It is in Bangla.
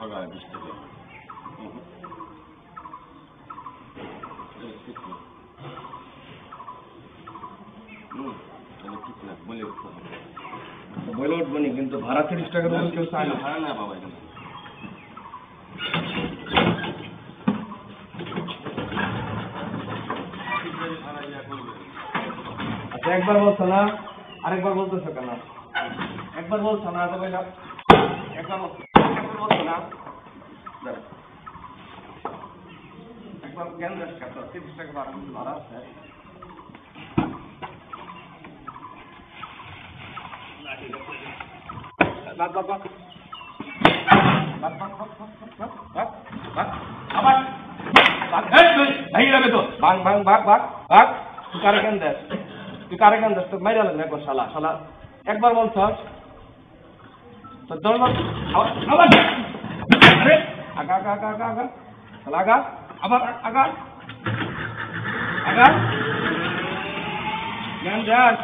Pagare 20 টাকা। বলে উঠবো নি, কিন্তু ভাড়া 30 টাকার মতো কেউ চায় না। ভাড়া না বাবা এখানে। আচ্ছা একবার বলছো না, আরেকবার বলতেছো কেন? একবার বলছো না তো ভাই, একবার বলছো না, একবার কেন যাস? 30 টাকা ভাড়া আছে। একবার বলছ আগা আগা আগা আগা আগা আগা আবার আগা আগা যাস